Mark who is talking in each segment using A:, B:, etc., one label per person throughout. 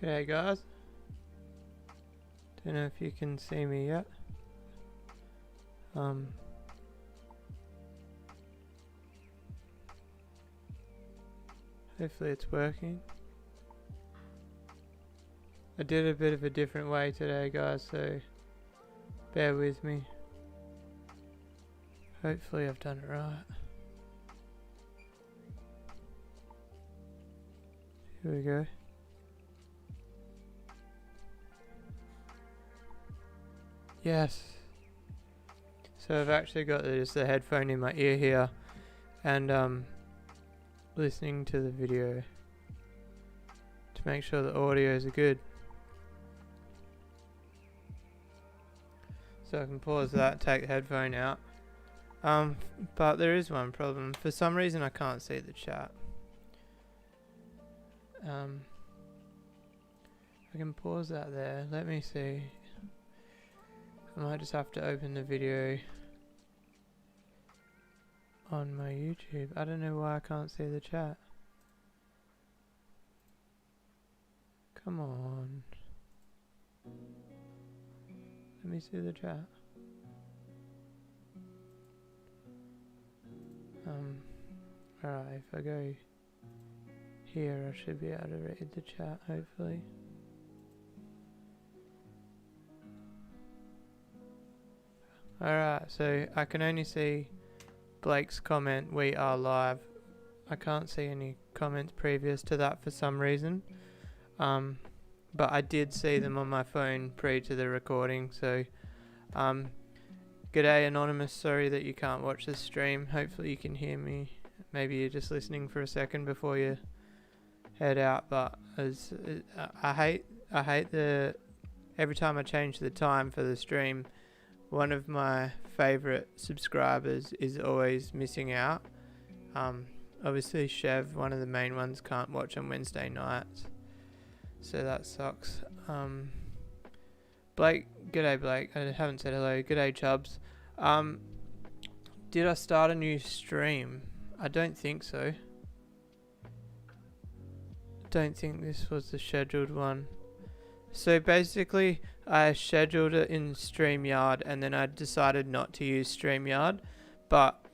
A: G'day guys. Don't know if you can see me yet. Hopefully it's working. I did a bit of a different way today guys, so bear with me. Hopefully I've done it right. Here we go. Yes. So I've actually got just the headphone in my ear here and listening to the video to make sure the audios are good. So I can pause that, take the headphone out. But there is one problem. For some reason I can't see the chat. I can pause that there. Let me see. I might just have to open the video on my YouTube. I don't know why I can't see the chat. Come on. Let me see the chat. Alright, if I go here I should be able to read the chat, hopefully. Alright, so I can only see Blake's comment, "We are live." I can't see any comments previous to that for some reason. But I did see them on my phone pre to the recording, so g'day Anonymous, sorry that you can't watch this stream. Hopefully you can hear me. Maybe you're just listening for a second before you head out, but I hate the every time I change the time for the stream, one of my favorite subscribers is always missing out. Obviously Chev, one of the main ones, can't watch on Wednesday nights, so that sucks. Blake, g'day Blake, I haven't said hello. G'day Chubbs. Did I start a new stream? I don't think so. Don't think this was the scheduled one. So basically I scheduled it in StreamYard and then I decided not to use StreamYard, but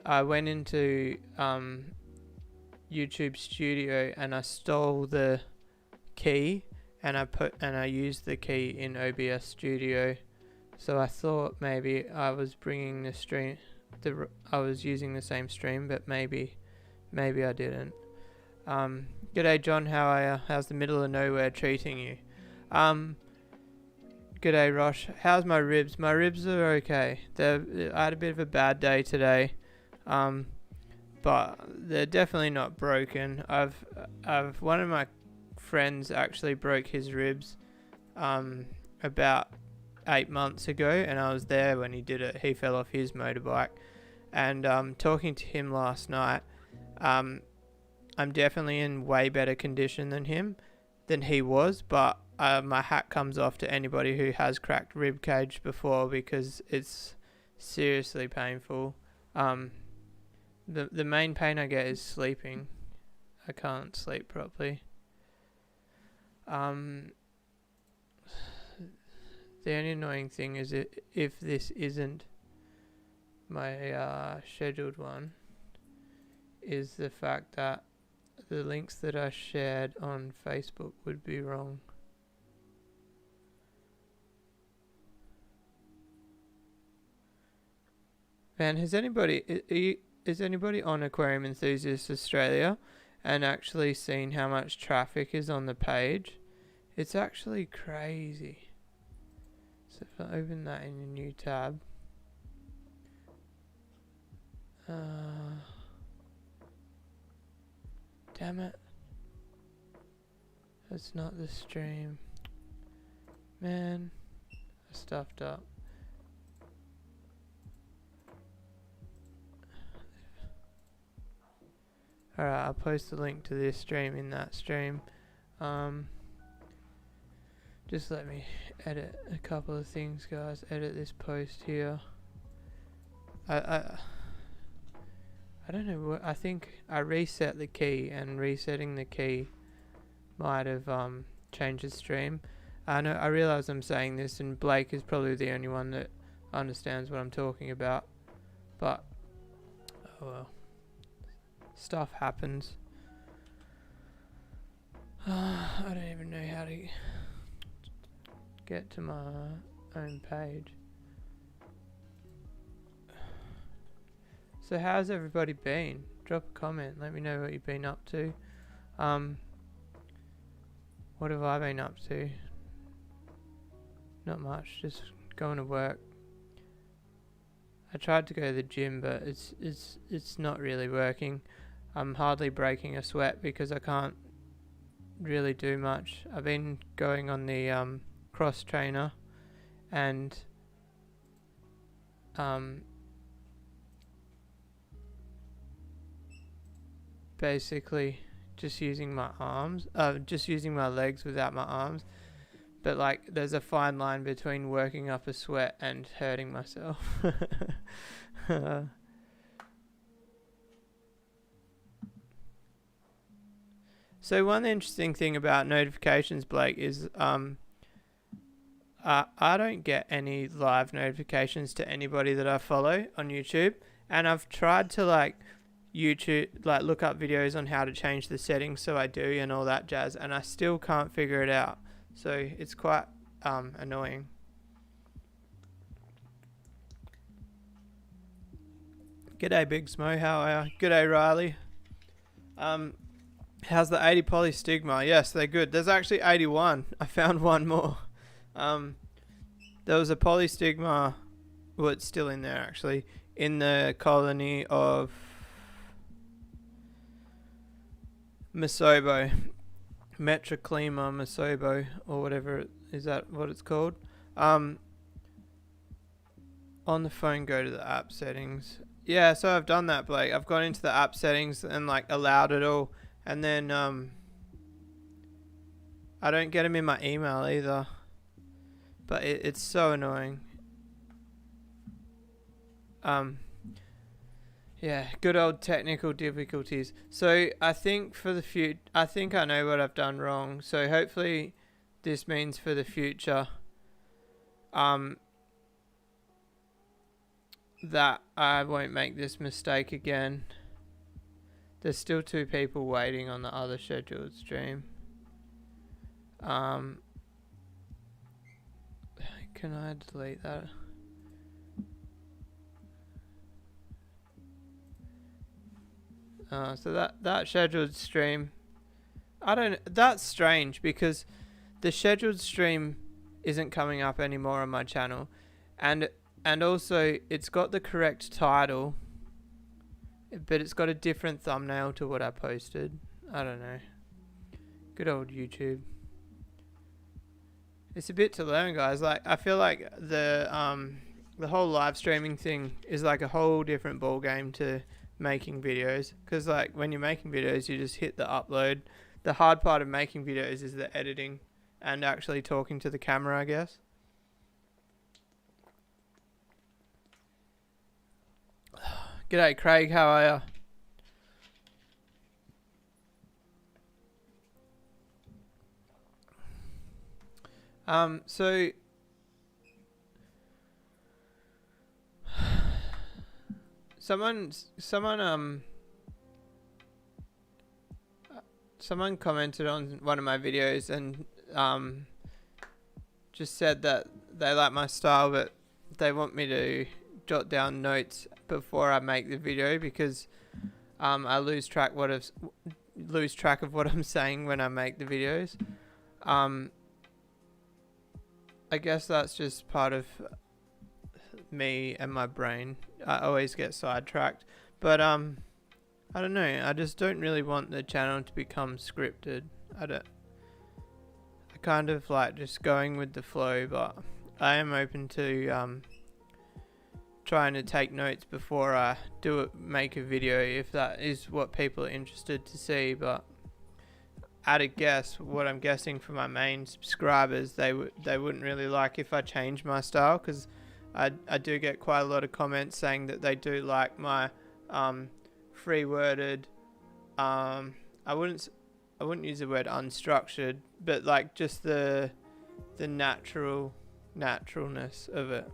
A: I went into YouTube Studio and I stole the key and I used the key in OBS Studio. So I thought maybe I was bringing the stream, I was using the same stream, but maybe I didn't. G'day John, how are you? How's the middle of nowhere treating you? G'day Rosh, how's my ribs? My ribs are okay. I had a bit of a bad day today, but they're definitely not broken. One of my friends actually broke his ribs about 8 months ago, and I was there when he did it. He fell off his motorbike, and talking to him last night, I'm definitely in way better condition than he was, but my hat comes off to anybody who has cracked rib cage before, because it's seriously painful. The main pain I get is sleeping. I can't sleep properly. The only annoying thing is if this isn't my scheduled one, is the fact that the links that I shared on Facebook would be wrong. Man, is anybody on Aquarium Enthusiast Australia and actually seen how much traffic is on the page? It's actually crazy. So if I open that in a new tab, damn it, that's not the stream. Man, I stuffed up. Alright, I'll post the link to this stream in that stream. Just let me edit a couple of things, guys. Edit this post here. I don't know what, I think I reset the key, and resetting the key might have change the stream. I realize I'm saying this, and Blake is probably the only one that understands what I'm talking about. But oh well, stuff happens. I don't even know how to get to my own page. So how's everybody been? Drop a comment. Let me know what you've been up to. What have I been up to? Not much. Just going to work. I tried to go to the gym, but it's not really working. I'm hardly breaking a sweat because I can't really do much. I've been going on the cross trainer and basically just using my arms, just using my legs without my arms. But like, there's a fine line between working up a sweat and hurting myself. So one interesting thing about notifications, Blake, is I don't get any live notifications to anybody that I follow on YouTube, and I've tried to like look up videos on how to change the settings so I do and all that jazz, and I still can't figure it out. So it's quite annoying. G'day Big Smo, how are you? G'day Riley. How's the 80 polystigma? Yes, they're good. There's actually 81. I found one more. There was a polystigma, well, it's still in there actually, in the colony of Masobo. Metroclima Masobo, or whatever, is that what it's called? On the phone, go to the app settings. Yeah, so I've done that, Blake. I've gone into the app settings and like allowed it all, and then I don't get them in my email either, but it's so annoying. Yeah, good old technical difficulties. So I think for the future, I think I know what I've done wrong. So hopefully this means for the future that I won't make this mistake again. There's still 2 people waiting on the other scheduled stream. Can I delete that? So that scheduled stream, that's strange because the scheduled stream isn't coming up anymore on my channel, and also it's got the correct title, but it's got a different thumbnail to what I posted. I don't know. Good old YouTube. It's a bit to learn, guys. Like, I feel like the whole live streaming thing is like a whole different ball game to making videos, because like when you're making videos you just hit the upload. The hard part of making videos is the editing and actually talking to the camera, I guess. G'day Craig, how are ya? So someone commented on one of my videos and just said that they like my style, but they want me to jot down notes before I make the video because I lose track of what I'm saying when I make the videos. I guess that's just part of me and my brain. I always get sidetracked, but I don't know, I just don't really want the channel to become scripted. I kind of like just going with the flow, but I am open to trying to take notes before I make a video if that is what people are interested to see. But at a guess, what I'm guessing for my main subscribers, they wouldn't really like if I change my style, because I do get quite a lot of comments saying that they do like my free worded, I wouldn't I wouldn't use the word unstructured, but like just the naturalness of it.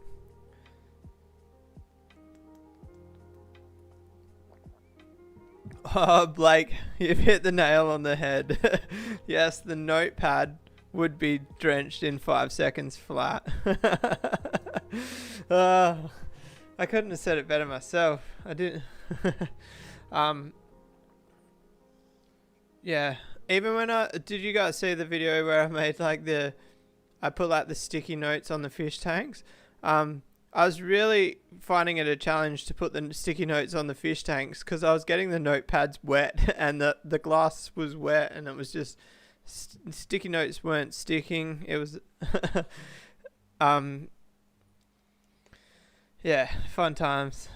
A: Oh, Blake, you've hit the nail on the head. Yes, the notepad would be drenched in 5 seconds flat. I couldn't have said it better myself. I didn't. Yeah. Even when did you guys see the video where I made like I put like the sticky notes on the fish tanks? I was really finding it a challenge to put the sticky notes on the fish tanks because I was getting the notepads wet and the glass was wet, and it was just sticky notes weren't sticking. It was yeah, fun times.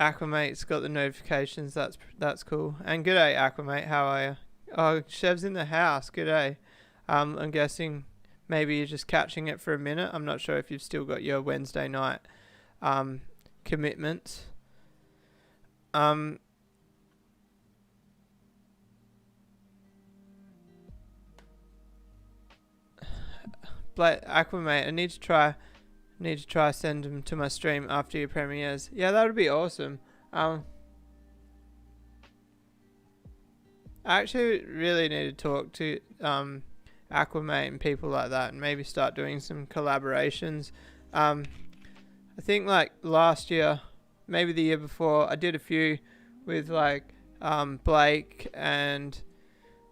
A: Aquamate's got the notifications. That's cool. And g'day, Aquamate. How are you? Oh, Chev's in the house. G'day. I'm guessing maybe you're just catching it for a minute. I'm not sure if you've still got your Wednesday night commitments. Aquamate, I need to try send them to my stream after your premieres. Yeah, that would be awesome. I actually really need to talk to Aquamate and people like that, and maybe start doing some collaborations. I think like last year, maybe the year before, I did a few with like Blake and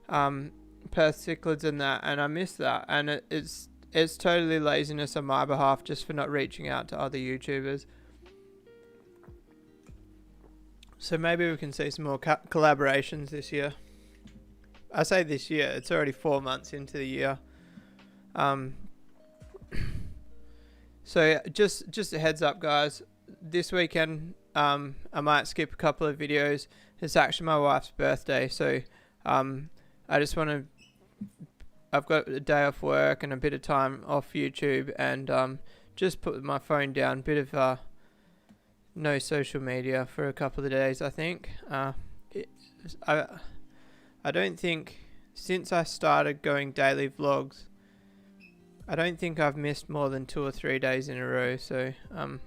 A: Perth Cichlids and that, and I miss that, and it's totally laziness on my behalf just for not reaching out to other YouTubers. So maybe we can see some more collaborations this year. I say this year, it's already 4 months into the year. So just a heads up, guys. This weekend, I might skip a couple of videos. It's actually my wife's birthday, so I just want to. I've got a day off work and a bit of time off YouTube, and just put my phone down. Bit of no social media for a couple of days, I think. I don't think, since I started going daily vlogs, I don't think I've missed more than 2 or 3 days in a row, so I'm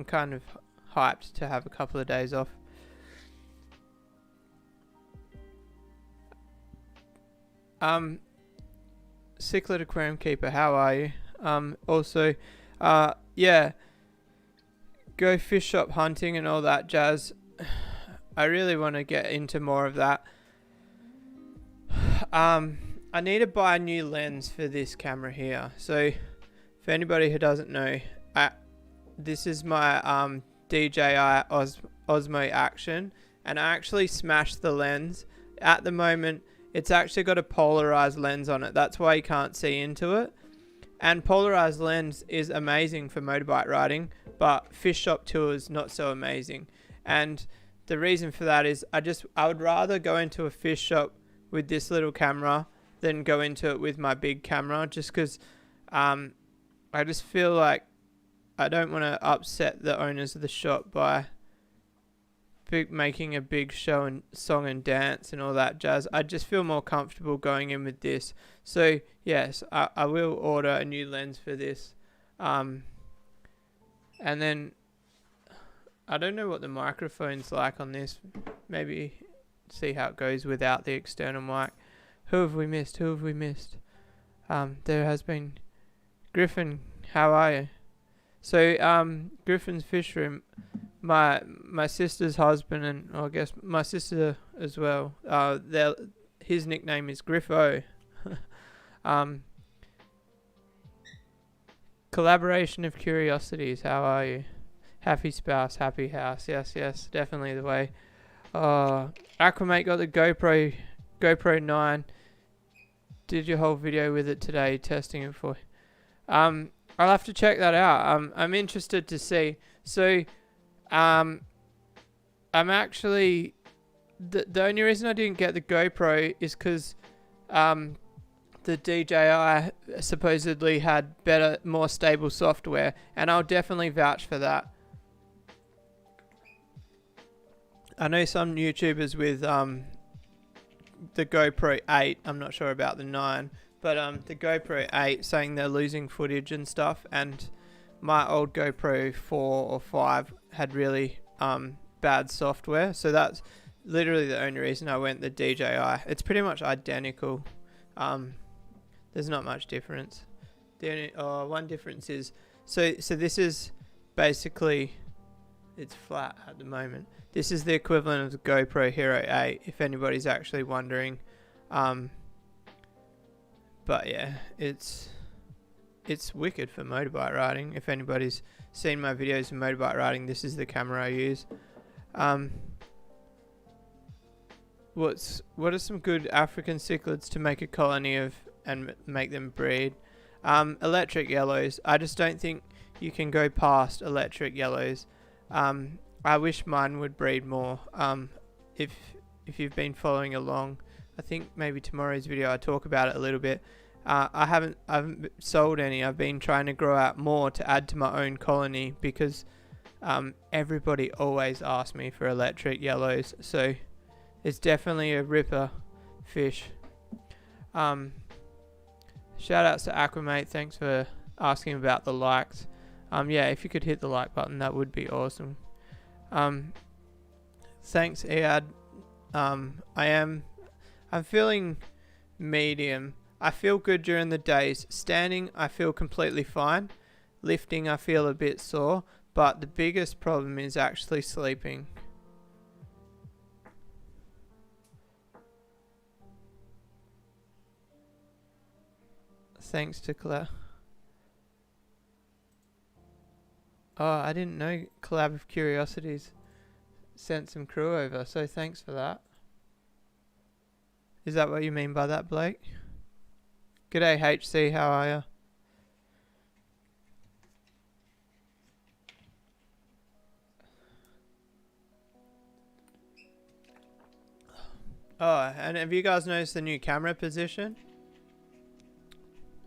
A: kind of hyped to have a couple of days off. Cichlid Aquarium Keeper, how are you? Also, yeah, go fish shop hunting and all that jazz. I really want to get into more of that. I need to buy a new lens for this camera here. So, for anybody who doesn't know, this is my DJI Osmo Action, and I actually smashed the lens. At the moment, it's actually got a polarized lens on it. That's why you can't see into it. And polarized lens is amazing for motorbike riding, but fish shop tours not so amazing. And the reason for that is I would rather go into a fish shop with this little camera than go into it with my big camera, just because I just feel like I don't want to upset the owners of the shop by making a big show and song and dance and all that jazz. I just feel more comfortable going in with this. So yes, I will order a new lens for this, and then I don't know what the microphone's like on this. Maybe see how it goes without the external mic. Who have we missed? There has been Griffin. How are you? So Griffin's Fish Room, my sister's husband, and I guess my sister as well, his nickname is Griffo. Collaboration of curiosities, how are you? Happy spouse, happy house. Yes, definitely the way. Aquamate got the GoPro 9. Did your whole video with it today, testing it for. I'll have to check that out. I'm interested to see. So, I'm actually the only reason I didn't get the GoPro is because the DJI supposedly had better, more stable software, and I'll definitely vouch for that. I know some YouTubers with the GoPro 8. I'm not sure about the 9, but the GoPro 8 saying they're losing footage and stuff, and my old GoPro 4 or 5 had really bad software, so that's literally the only reason I went the DJI. It's pretty much identical. There's not much difference. The only one difference is so this is basically, it's flat at the moment. This is the equivalent of the GoPro Hero 8, if anybody's actually wondering. But yeah, it's wicked for motorbike riding. If anybody's seen my videos of motorbike riding, this is the camera I use. What are some good African cichlids to make a colony of and make them breed? Electric yellows. I just don't think you can go past electric yellows. I wish mine would breed more. If you've been following along, I think maybe tomorrow's video I talk about it a little bit. I haven't sold any. I've been trying to grow out more to add to my own colony because everybody always asks me for electric yellows, so it's definitely a ripper fish. Shout outs to Aquamate, thanks for asking about the likes. Yeah, if you could hit the like button, that would be awesome. Thanks, Ead. I'm feeling medium. I feel good during the days. Standing, I feel completely fine. Lifting, I feel a bit sore, but the biggest problem is actually sleeping. Thanks to Claire. Oh, I didn't know Collab of Curiosities sent some crew over, so thanks for that. Is that what you mean by that, Blake? G'day HC, how are ya? Oh, and have you guys noticed the new camera position?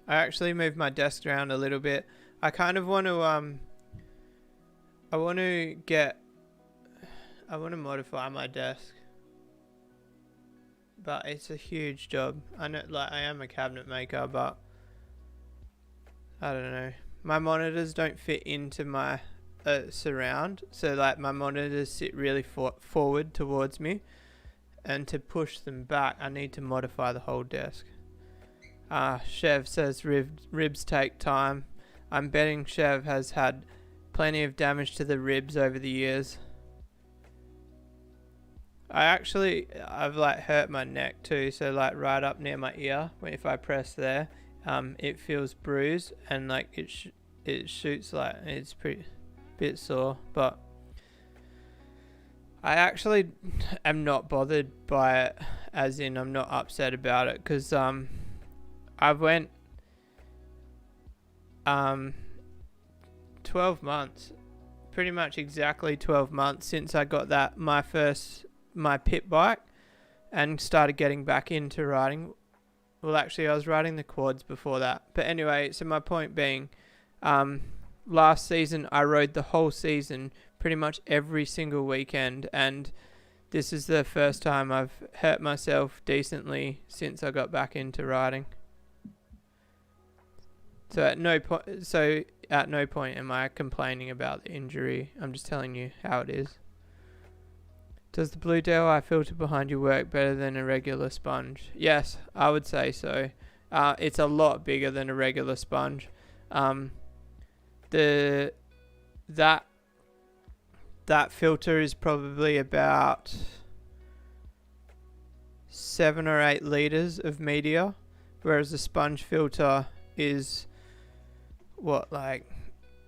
A: I actually moved my desk around a little bit. I kind of want to I want to modify my desk, but it's a huge job. I know, like, I am a cabinet maker, but I don't know. My monitors don't fit into my surround, so like my monitors sit really forward towards me, and to push them back, I need to modify the whole desk. Chev says ribs take time. I'm betting Chev has had plenty of damage to the ribs over the years. I've like hurt my neck too, so like right up near my ear, if I press there, it feels bruised, and like it shoots, like it's pretty bit sore, but I actually am not bothered by it, as in I'm not upset about it, because I went 12 months, pretty much exactly 12 months since I got my pit bike and started getting back into riding. Well, actually I was riding the quads before that, but anyway, so my point being, last season I rode the whole season pretty much every single weekend, and this is the first time I've hurt myself decently since I got back into riding. So at no point am I complaining about the injury. I'm just telling you how it is. Does the Blue Dale filter behind you work better than a regular sponge? Yes, I would say so. It's a lot bigger than a regular sponge. That filter is probably about 7 or 8 liters of media, whereas the sponge filter is what, like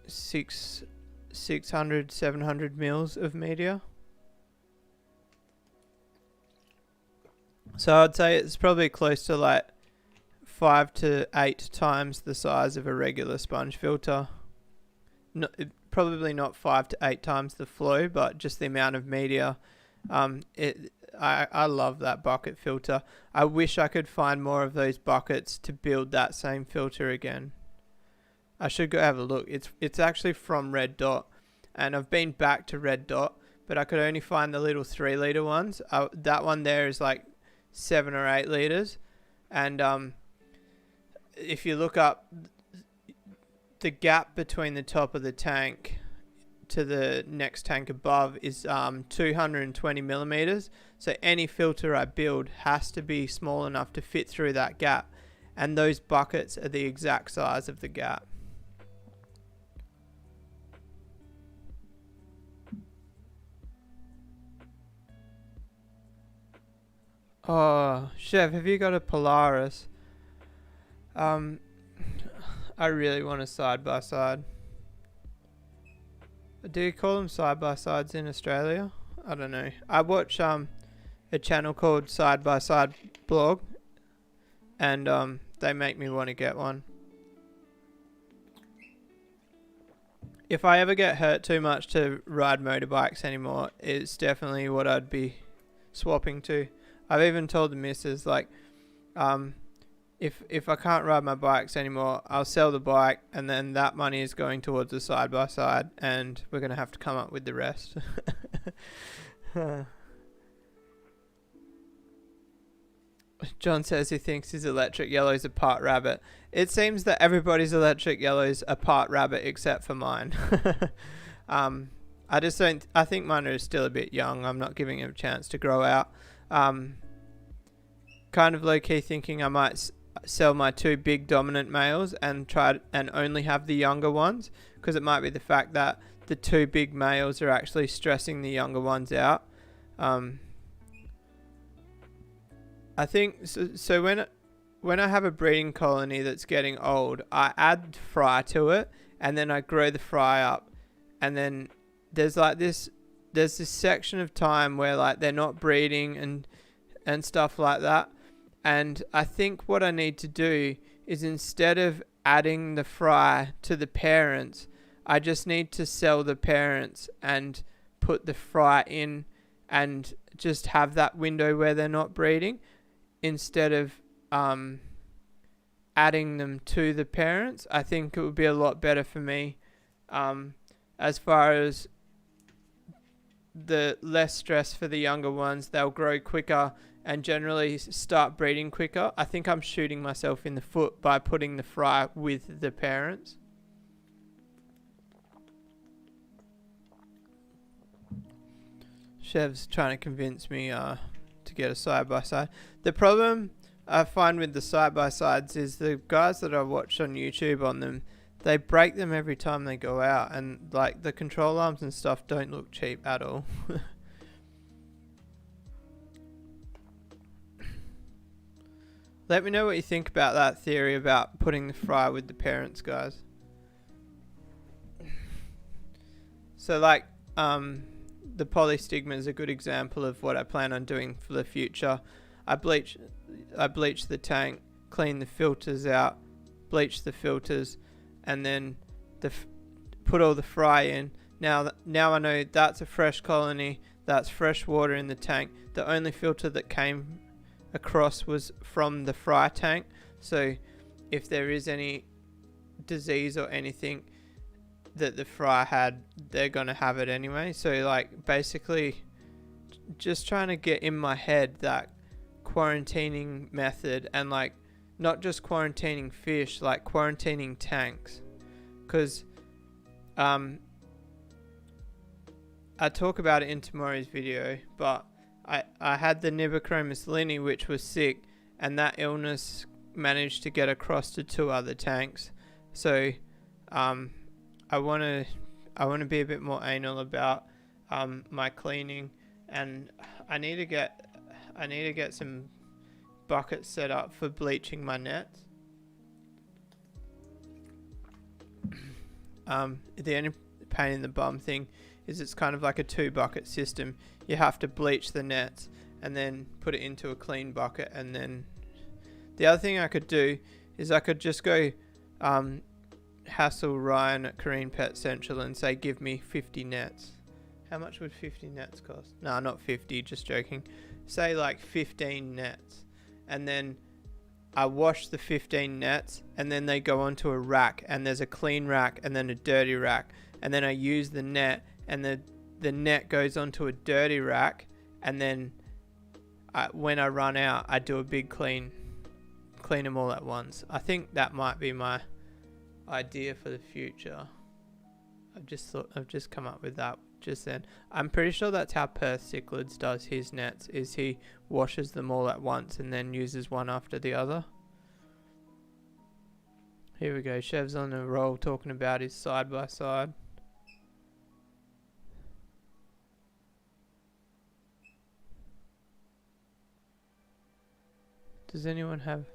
A: 600, 700 mils of media. So I'd say it's probably close to like 5 to 8 times the size of a regular sponge filter. Probably not 5 to 8 times the flow, but just the amount of media. I love that bucket filter. I wish I could find more of those buckets to build that same filter again. I should go have a look. It's actually from Red Dot, and I've been back to Red Dot, but I could only find the little 3 liter ones. That one there is like 7 or 8 liters, and if you look up, the gap between the top of the tank to the next tank above is 220 millimeters. So any filter I build has to be small enough to fit through that gap, and those buckets are the exact size of the gap. Oh, Chev, have you got a Polaris? I really want a side-by-side. Do you call them side-by-sides in Australia? I don't know. I watch a channel called Side by Side Blog, and they make me want to get one. If I ever get hurt too much to ride motorbikes anymore, it's definitely what I'd be swapping to. I've even told the missus, like, if I can't ride my bikes anymore, I'll sell the bike, and then that money is going towards the side by side, and we're gonna have to come up with the rest. John says he thinks his electric yellow's a part rabbit. It seems that everybody's electric yellow's a part rabbit except for mine. I just don't. I think mine are still a bit young. I'm not giving him a chance to grow out. Kind of low key thinking I might sell my 2 big dominant males and try and only have the younger ones, because it might be the fact that the 2 big males are actually stressing the younger ones out. I think so when I have a breeding colony that's getting old, I add fry to it, and then I grow the fry up, and then there's this section of time where like they're not breeding and stuff like that. And I think what I need to do is, instead of adding the fry to the parents, I just need to sell the parents and put the fry in, and just have that window where they're not breeding, instead of adding them to the parents. I think it would be a lot better for me, as far as the less stress for the younger ones. They'll grow quicker and generally start breeding quicker. I think I'm shooting myself in the foot by putting the fry with the parents. Chev's trying to convince me to get a side-by-side. The problem I find with the side-by-sides is the guys that I watch on YouTube on them, they break them every time they go out, and like the control arms and stuff don't look cheap at all. Let me know what you think about that theory about putting the fry with the parents, guys. So like the polystigma is a good example of what I plan on doing for the future. I bleach the tank, clean the filters out, bleach the filters, and then put all the fry in. Now I know that's a fresh colony, that's fresh water in the tank. The only filter that came across was from the fry tank, so if there is any disease or anything that the fry had, they're gonna have it anyway. So like basically just trying to get in my head that quarantining method, and like not just quarantining fish, like quarantining tanks, because I talk about it in tomorrow's video, but I had the Nibochromis linni, which was sick, and that illness managed to get across to 2 other tanks. So I want to be a bit more anal about my cleaning, and I need to get some buckets set up for bleaching my nets. The only pain in the bum thing is it's kind of like a 2-bucket system. You have to bleach the nets and then put it into a clean bucket, and then the other thing I could do is I could just go hassle Ryan at Kareen Pet Central and say, give me 50 nets. How much would 50 nets cost? No, not 50, just joking. Say like 15 nets, and then I wash the 15 nets, and then they go onto a rack, and there's a clean rack and then a dirty rack, and then I use the net, and the net goes onto a dirty rack, and then when I run out, I do a big clean them all at once. I think that might be my idea for the future. I've just come up with that just then. I'm pretty sure that's how Perth Cichlids does his nets, is he washes them all at once and then uses one after the other. Here we go, Chev's on a roll talking about his side by side. Does anyone have...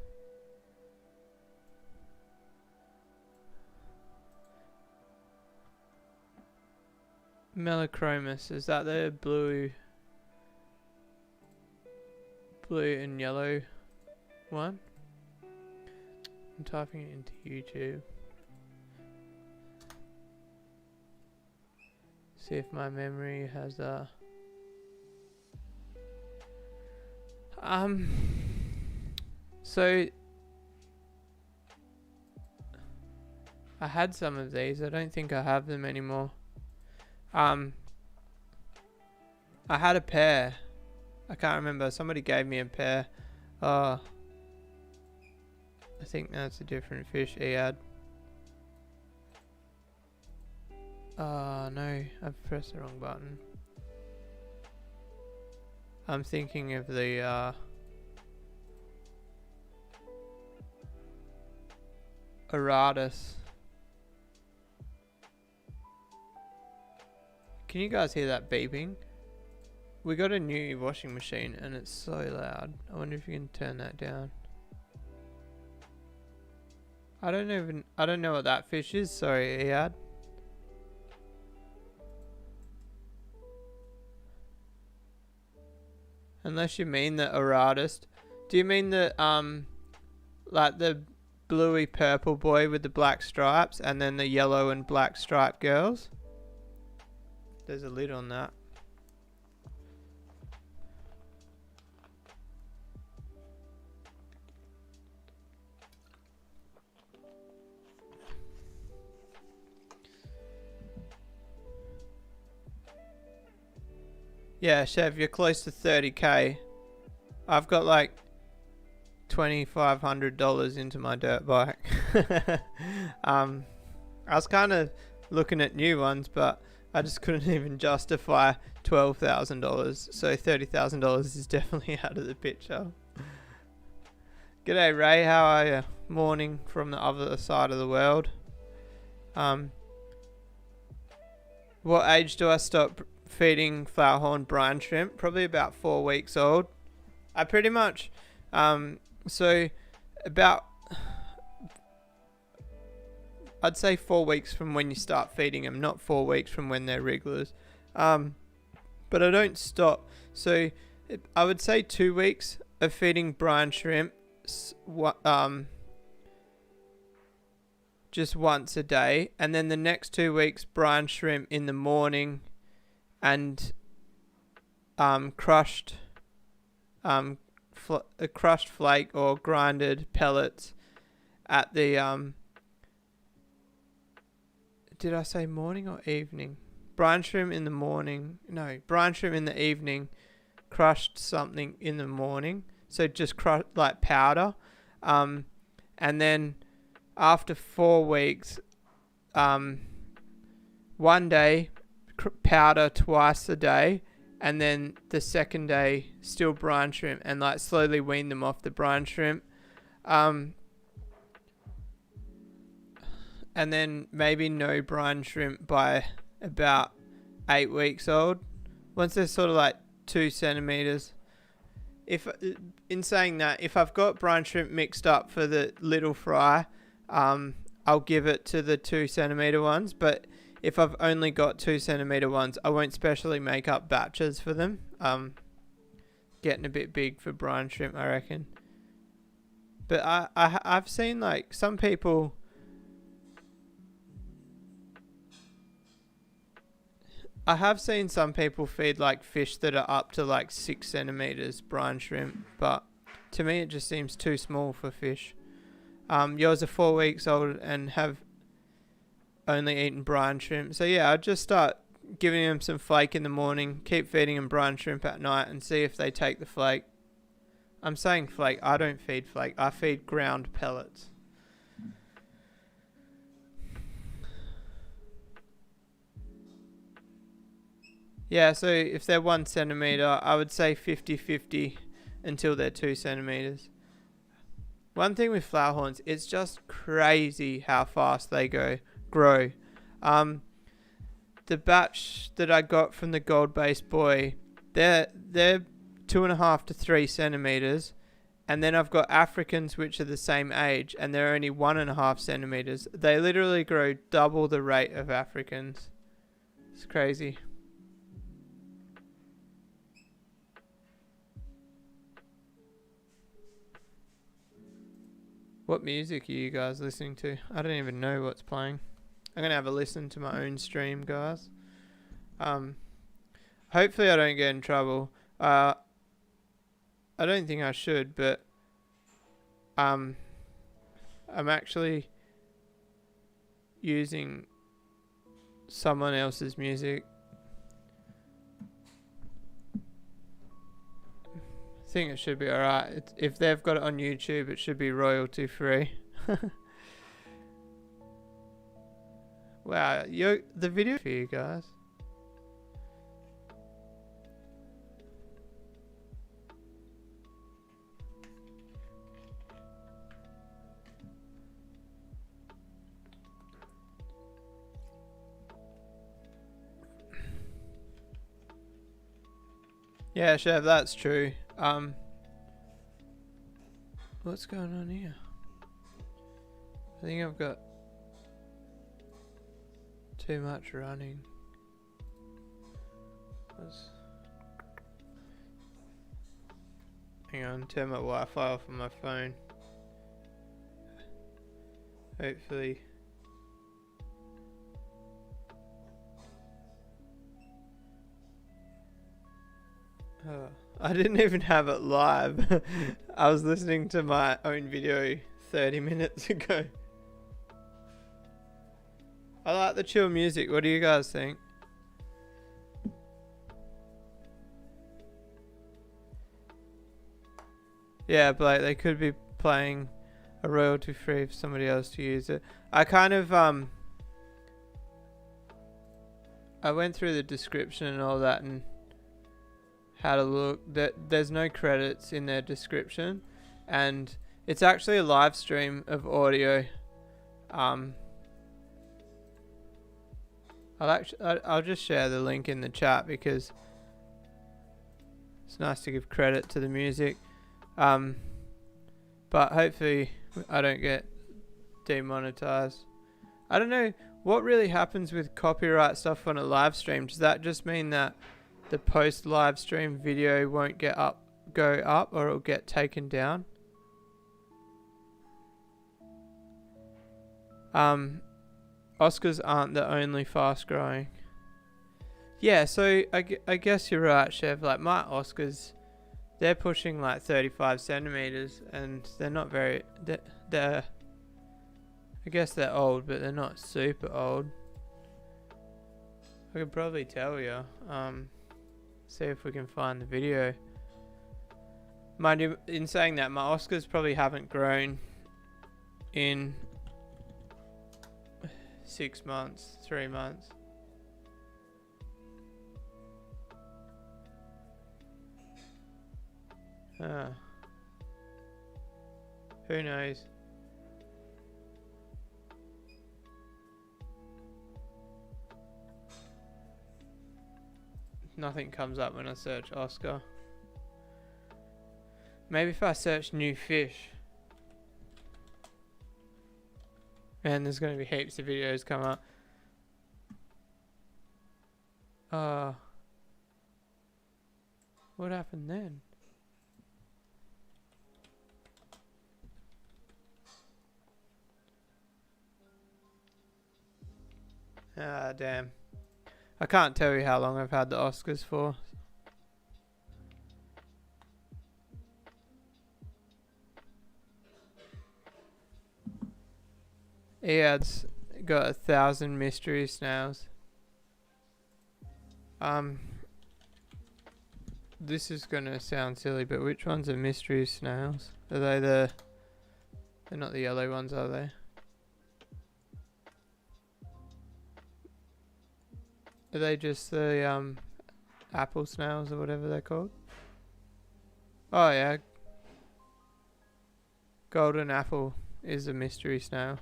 A: Melochromus, is that the blue and yellow one? I'm typing it into YouTube. See if my memory has a... So I had some of these. I don't think I have them anymore. I had a pair. I can't remember. Somebody gave me a pair. I think that's a different fish, Ead. No, I've pressed the wrong button. I'm thinking of the Aratus. Can you guys hear that beeping? We got a new washing machine and it's so loud. I wonder if you can turn that down. I don't know what that fish is. Sorry, Ead. Unless you mean the Aratus. Do you mean the like the bluey purple boy with the black stripes and then the yellow and black striped girls? There's a lid on that. Yeah, Chev, you're close to 30k. I've got like $2,500 into my dirt bike. I was kind of looking at new ones, but I just couldn't even justify $12,000. So $30,000 is definitely out of the picture. G'day Ray, how are you? Morning from the other side of the world. What age do I stop feeding flowerhorn brine shrimp? Probably about 4 weeks old. I pretty much, so about, I'd say 4 weeks from when you start feeding them, not 4 weeks from when they're wrigglers. But I don't stop. So I would say 2 weeks of feeding brine shrimp, just once a day, and then the next 2 weeks brine shrimp in the morning, and crushed flake or grinded pellets at the did I say morning or evening? Brine shrimp in the morning. No, brine shrimp in the evening. Crushed something in the morning. So just like powder. And then after 4 weeks, 1 day powder twice a day, and then the second day still brine shrimp, and like slowly wean them off the brine shrimp. And then maybe no brine shrimp by about 8 weeks old. Once they're sort of like 2 centimeters. In saying that, if I've got brine shrimp mixed up for the little fry, I'll give it to the 2 centimeter ones. But if I've only got 2 centimeter ones, I won't specially make up batches for them. Getting a bit big for brine shrimp, I reckon. But I've seen like some people. I have seen some people feed like fish that are up to like 6 centimeters brine shrimp, but to me it just seems too small for fish. Yours are 4 weeks old and have only eaten brine shrimp. So yeah, I'd just start giving them some flake in the morning, keep feeding them brine shrimp at night and see if they take the flake. I'm saying flake. I don't feed flake. I feed ground pellets. Yeah, so if they're 1 centimeter, I would say 50-50 until they're 2 centimeters. One thing with flower horns, it's just crazy how fast they grow. The batch that I got from the gold-based boy, they're 2.5 to 3 centimeters, and then I've got Africans which are the same age, and they're only 1.5 centimeters. They literally grow double the rate of Africans. It's crazy. What music are you guys listening to? I don't even know what's playing. I'm going to have a listen to my own stream, guys. Hopefully I don't get in trouble. I don't think I should, but I'm actually using someone else's music. I think it should be alright. If they've got it on YouTube, it should be royalty free. Wow, the video for you guys. Yeah, Chev, that's true. What's going on here? I think I've got too much running. Hang on, turn my Wi-Fi off on my phone. Hopefully. I didn't even have it live. I was listening to my own video 30 minutes ago. I like the chill music. What do you guys think? Yeah, Blake, they could be playing a royalty free for somebody else to use it. I kind of I went through the description and all that and had a look. There's no credits in their description, and it's actually a live stream of audio. I'll just share the link in the chat because it's nice to give credit to the music. But hopefully I don't get demonetized. I don't know what really happens with copyright stuff on a live stream. Does that just mean that the post live stream video won't go up, or it'll get taken down? Oscars aren't the only fast growing. Yeah, so I guess you're right, Chev. Like my Oscars, they're pushing like 35 centimeters, and they're not very. They're I guess they're old, but they're not super old. I could probably tell you. See if we can find the video. Mind you, in saying that, my Oscars probably haven't grown in 6 months, 3 months. Who knows? Nothing comes up when I search Oscar. Maybe if I search new fish. Man, there's going to be heaps of videos come up. What happened then? Ah, damn. I can't tell you how long I've had the Oscars for. Yeah, it's got 1,000 mystery snails. this is gonna sound silly, but which ones are mystery snails? Are they the... They're not the yellow ones, are they? Are they just the apple snails or whatever they're called? Oh yeah. Golden apple is a mystery snail.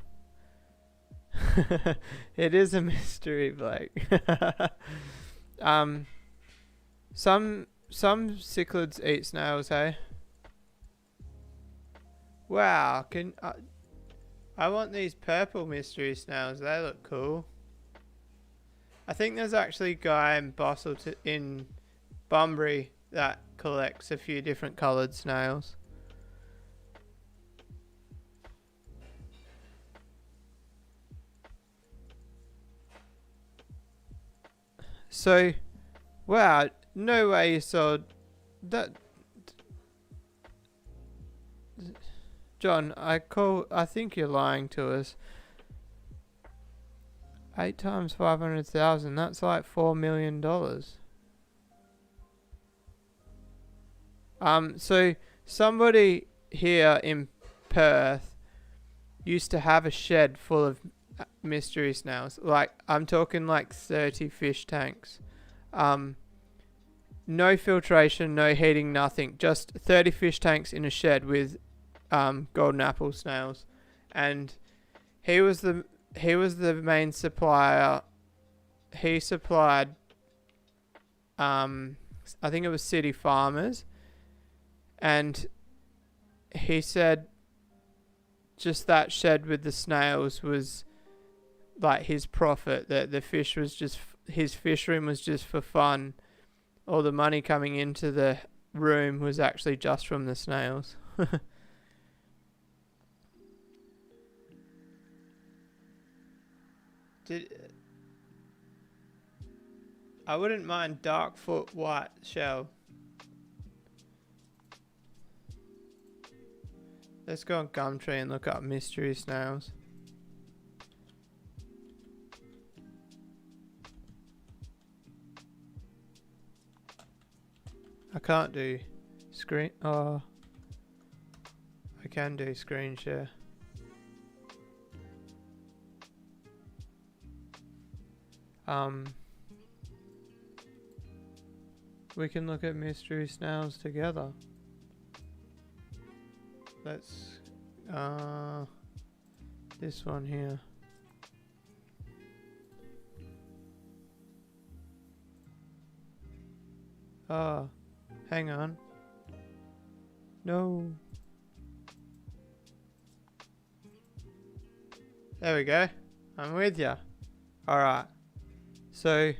A: It is a mystery, Blake. Some cichlids eat snails, hey? Wow, I want these purple mystery snails. They look cool. I think there's actually a guy in Bunbury that collects a few different coloured snails. So, wow, no way you saw that. John, I think you're lying to us. 8 times 500,000, that's like $4 million. So somebody here in Perth used to have a shed full of mystery snails. Like, I'm talking like 30 fish tanks. No filtration, no heating, nothing. Just 30 fish tanks in a shed with golden apple snails. And he was the main supplier. He supplied, I think it was City Farmers. And he said just that shed with the snails was like his profit. That the fish was just, his fish room was just for fun. All the money coming into the room was actually just from the snails. I wouldn't mind Darkfoot white shell. Let's go on Gumtree and look up mystery snails. I can't do screen. Oh, I can do screen share. We can look at mystery snails together. Let's this one here. Oh, hang on. No. There we go. I'm with ya. Alright. So,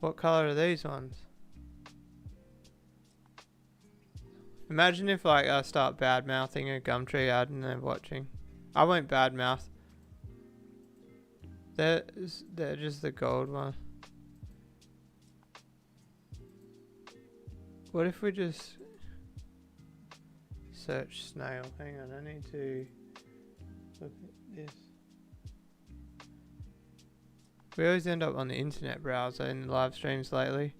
A: what colour are these ones? Imagine if like I start bad mouthing a Gumtree ad and they're watching. I won't bad mouth. They're just the gold one. What if we just search snail? Hang on, I need to look at this. We always end up on the internet browser in live streams lately.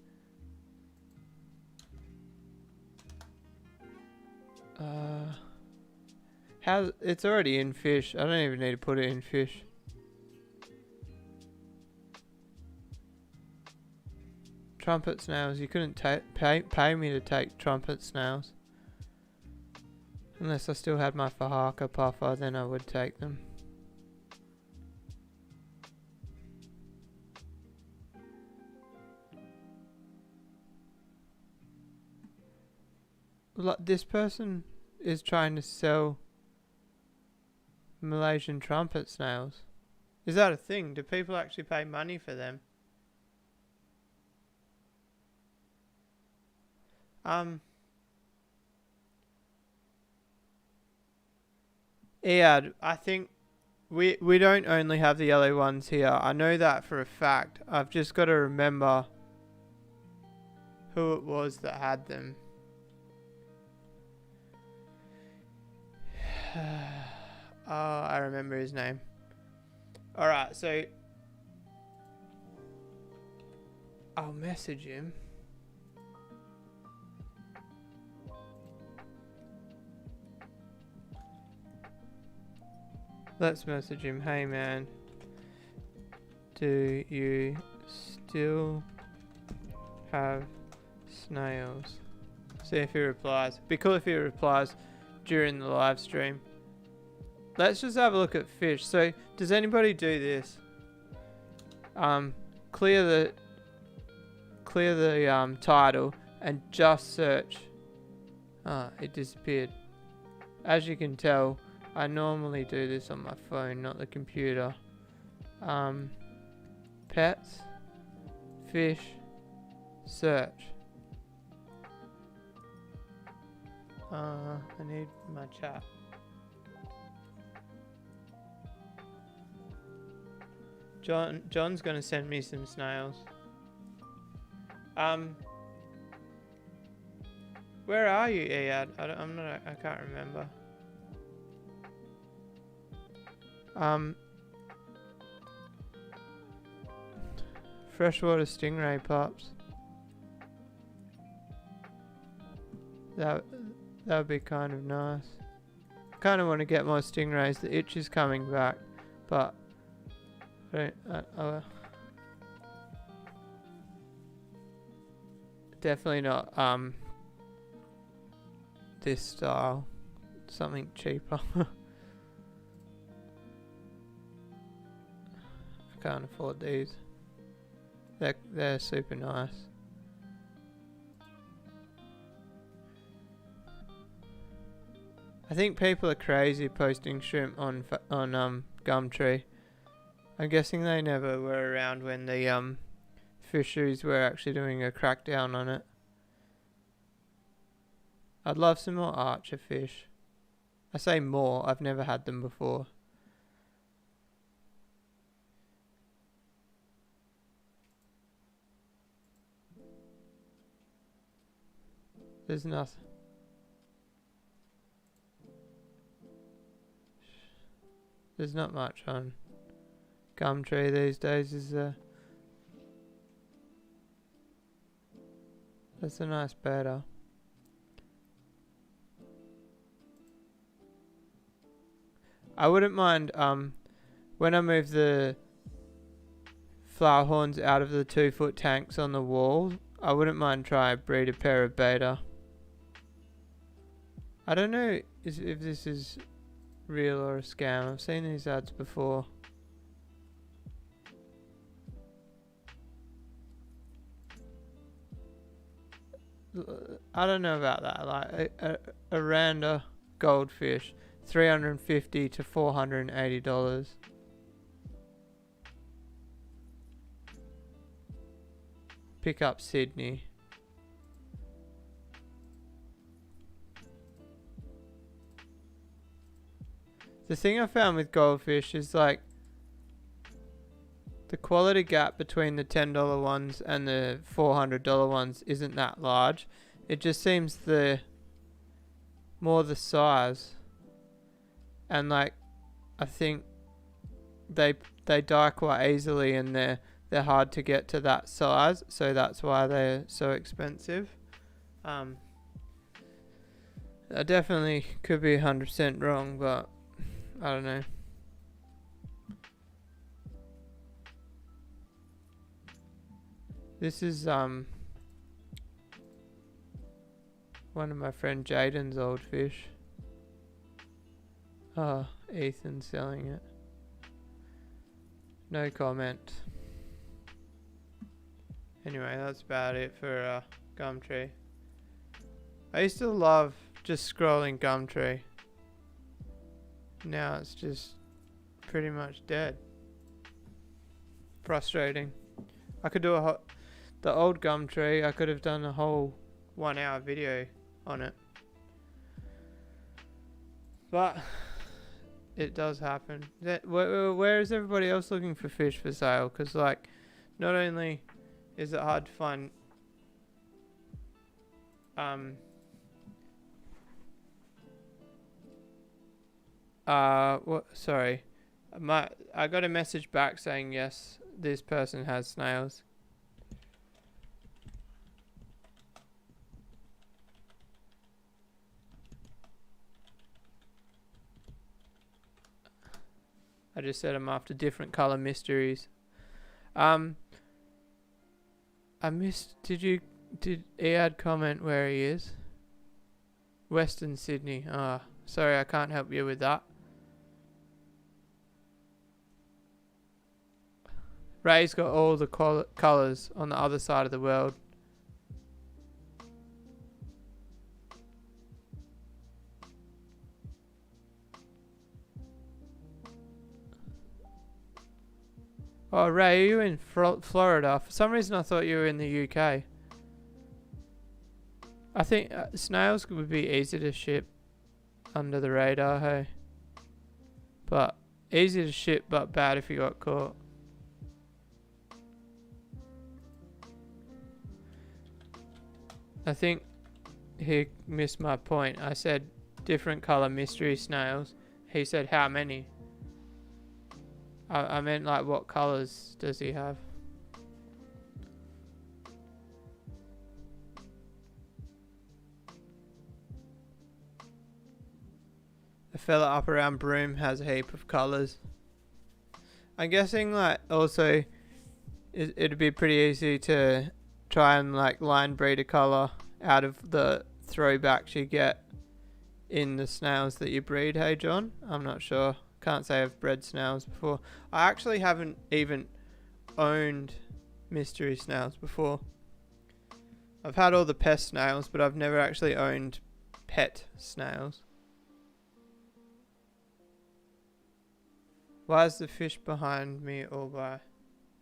A: It's already in fish. I don't even need to put it in fish. Trumpet snails. You couldn't pay me to take trumpet snails. Unless I still had my Fahaka puffer, then I would take them. This person is trying to sell Malaysian trumpet snails. Is that a thing? Do people actually pay money for them? Yeah, I think we don't only have the yellow ones here. I know that for a fact. I've just got to remember who it was that had them. Oh, I remember his name. Alright, so I'll message him. Let's message him. Hey man, do you still have snails? See if he replies. Be cool if he replies during the live stream. Let's just have a look at fish. So, does anybody do this? Clear the title and just search. Ah, it disappeared. As you can tell, I normally do this on my phone, not the computer. Pets, fish, search. I need my chat. John's gonna send me some snails. Where are you, Iyad? I can't remember. Freshwater stingray pups. That would be kind of nice. Kind of want to get more stingrays. The itch is coming back, but I don't. Definitely not this style. Something cheaper. I can't afford these. They're super nice. I think people are crazy posting shrimp on Gumtree. I'm guessing they never were around when the fisheries were actually doing a crackdown on it. I'd love some more archer fish. I say more, I've never had them before. There's nothing. There's not much on Gumtree these days, is there? That's a nice betta. I wouldn't mind when I move the flower horns out of the 2-foot tanks on the wall, I wouldn't mind trying to breed a pair of betta. I don't know if this is real or a scam. I've seen these ads before. I don't know about that. Like a Aranda goldfish, $350 to $480. Pick up Sydney. The thing I found with goldfish is like the quality gap between the $10 ones and the $400 ones isn't that large. It just seems more the size, and like I think they die quite easily, and they're hard to get to that size, so that's why they're so expensive. I definitely could be 100% wrong, but I don't know. This is one of my friend Jaden's old fish. Oh, Ethan's selling it. No comment. Anyway, that's about it for Gumtree. I used to love just scrolling Gumtree. Now it's just pretty much dead. Frustrating. I could do the old Gumtree. I could have done a whole 1-hour video on it, but it does happen. Where is everybody else looking for fish for sale? Because like, not only is it hard to find sorry, I got a message back saying yes, this person has snails. I just said I'm after different colour mysteries. I missed. Did Ead comment where he is? Western Sydney. Sorry, I can't help you with that. Ray's got all the colours on the other side of the world. Oh, Ray, are you in Florida? For some reason I thought you were in the UK. I think snails would be easy to ship under the radar, hey? But easy to ship, but bad if you got caught. I think he missed my point. I said different colour mystery snails. He said how many? I meant like what colours does he have? The fella up around Broome has a heap of colours. I'm guessing like also it'd be pretty easy to try and like line breed a colour out of the throwbacks you get in the snails that you breed, hey John? I'm not sure. Can't say I've bred snails before. I actually haven't even owned mystery snails before. I've had all the pest snails, but I've never actually owned pet snails. Why is the fish behind me all by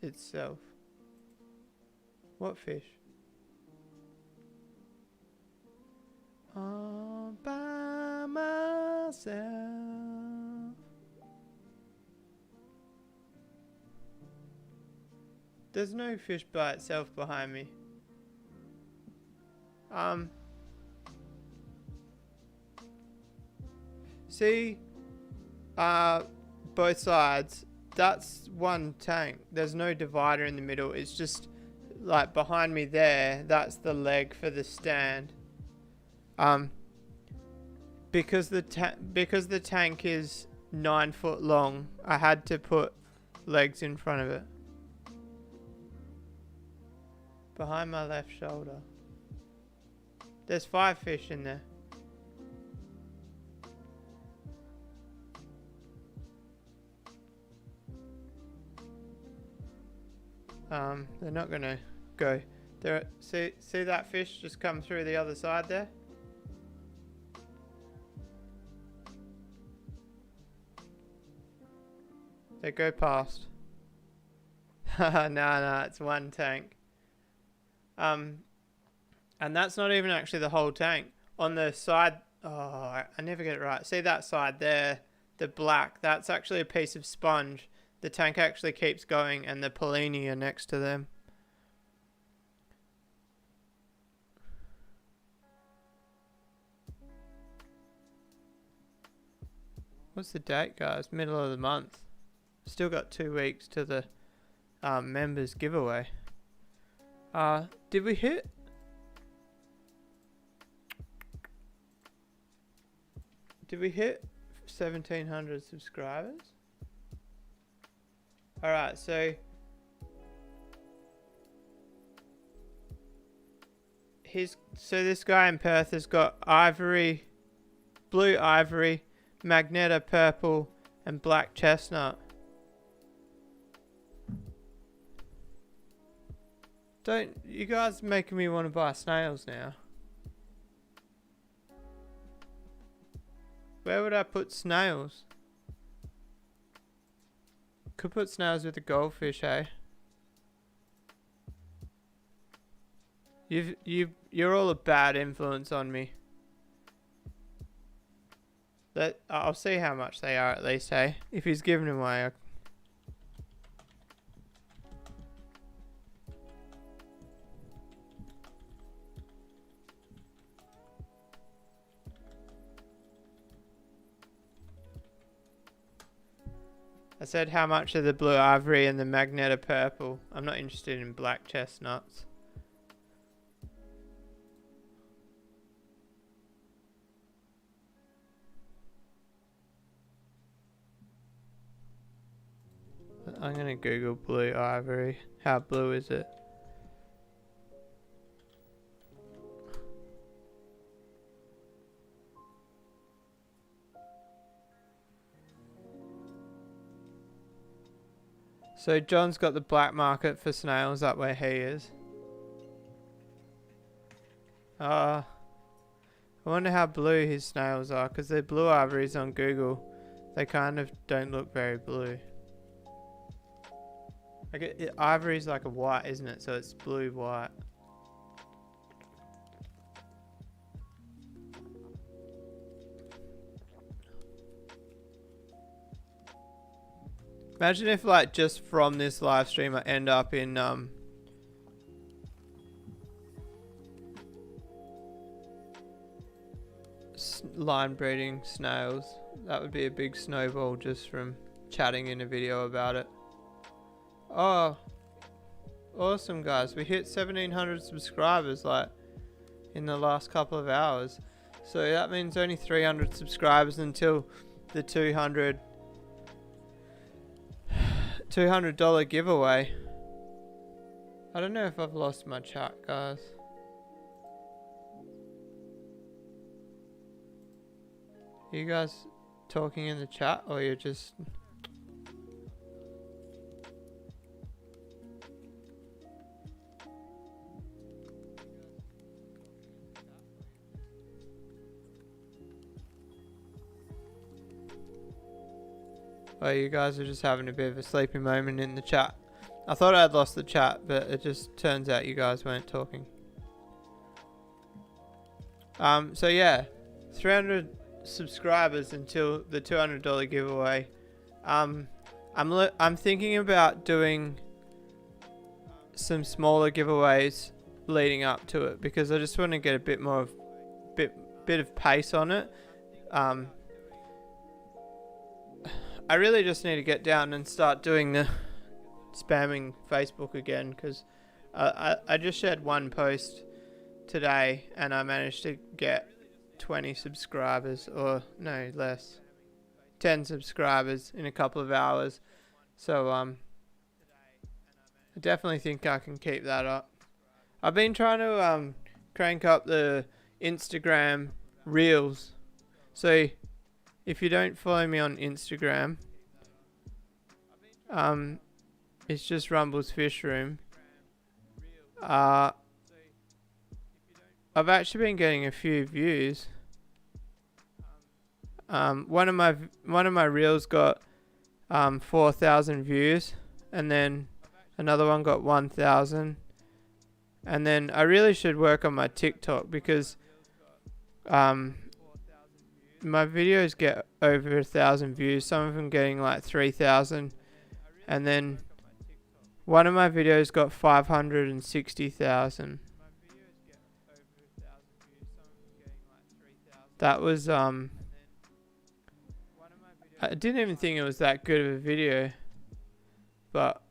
A: itself? What fish? All by myself. There's no fish by itself behind me. See, both sides, that's one tank. There's no divider in the middle. It's just like behind me there, that's the leg for the stand. Because the tank is 9 foot long, I had to put legs in front of it. Behind my left shoulder. There's 5 fish in there. They're not gonna go. There. See that fish just come through the other side there? They go past. No, it's one tank. And that's not even actually the whole tank. On the side, I never get it right. See that side there, the black, that's actually a piece of sponge. The tank actually keeps going and the Polini are next to them. What's the date, guys? Middle of the month. Still got 2 weeks to the members giveaway. Did we hit? Did we hit 1,700 subscribers? Alright, so this guy in Perth has got ivory, blue ivory, Magneta purple, and black chestnut. Don't you guys making me want to buy snails now? Where would I put snails? Could put snails with the goldfish, hey? You're all a bad influence on me. I'll see how much they are at least, hey? If he's giving them away, I said how much are the blue ivory and the Magneta purple. I'm not interested in black chestnuts. I'm gonna Google blue ivory. How blue is it? So John's got the black market for snails up where he is. I wonder how blue his snails are, because they're blue ivories on Google. They kind of don't look very blue. Like ivory's like a white, isn't it? So it's blue white. Imagine if like just from this live stream I end up in line breeding snails. That would be a big snowball just from chatting in a video about it. Oh, awesome guys, we hit 1700 subscribers like in the last couple of hours. So that means only 300 subscribers until the $200 giveaway. I don't know if I've lost my chat, guys. Are you guys talking in the chat, or you're just... Oh, you guys are just having a bit of a sleepy moment in the chat. I thought I'd lost the chat, but it just turns out you guys weren't talking. So yeah, 300 subscribers until the $200 giveaway. I'm thinking about doing some smaller giveaways leading up to it, because I just want to get a bit more of bit of pace on it. I really just need to get down and start doing the spamming Facebook again, because I just shared one post today and I managed to get 20 subscribers, or no, less, 10 subscribers in a couple of hours. So I definitely think I can keep that up. I've been trying to crank up the Instagram reels. So if you don't follow me on Instagram, it's just Rumble's Fish Room. I've actually been getting a few views. One of my reels got 4,000 views, and then another one got 1,000. And then I really should work on my TikTok, because my videos get over 1,000 views, some of them getting like 3,000, and then one of my videos got 560,000. That was I didn't even think it was that good of a video, but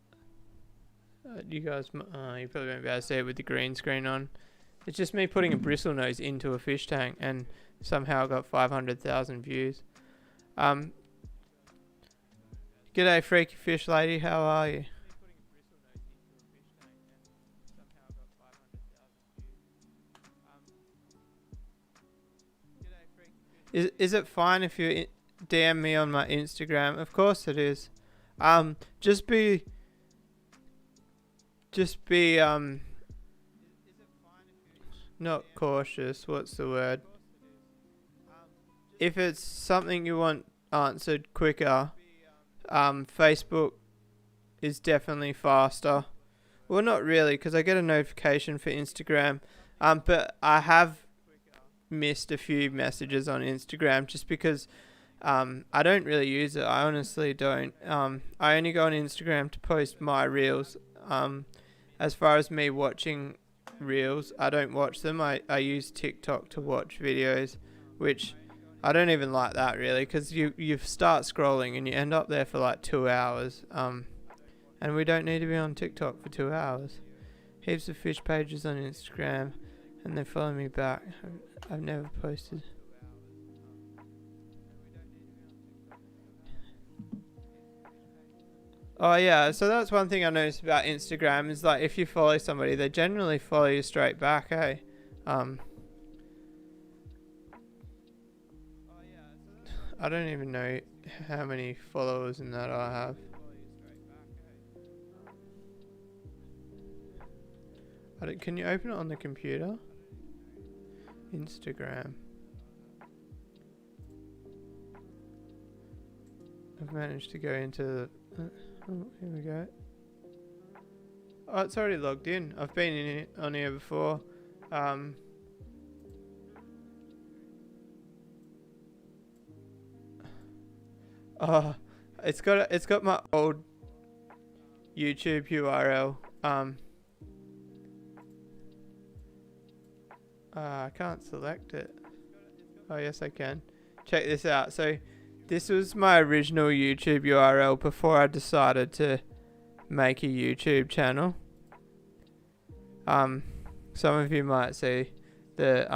A: you guys, you probably won't be able to see it with the green screen on. It's just me putting a bristle nose into a fish tank, and somehow I got 500,000 views. G'day freaky fish lady, how are you? Is it fine if you DM me on my Instagram? Of course it is. Just be not cautious, what's the word? If it's something you want answered quicker, Facebook is definitely faster. Well, not really, because I get a notification for Instagram. But I have missed a few messages on Instagram just because I don't really use it. I honestly don't. I only go on Instagram to post my reels. As far as me watching reels, I don't watch them. I use TikTok to watch videos, which I don't even like that really, because you start scrolling and you end up there for like 2 hours. And we don't need to be on TikTok for 2 hours. Heaps of fish pages on Instagram, and they follow me back. I've never posted. Oh yeah, so that's one thing I noticed about Instagram is like if you follow somebody, they generally follow you straight back, hey? I don't even know how many followers in that I have. Can you open it on the computer? Instagram. I've managed to go into the... oh, here we go. Oh, it's already logged in. I've been in it on here before. Oh, it's got my old YouTube URL. I can't select it. Oh yes, I can. Check this out. So, this was my original YouTube URL before I decided to make a YouTube channel. Some of you might see the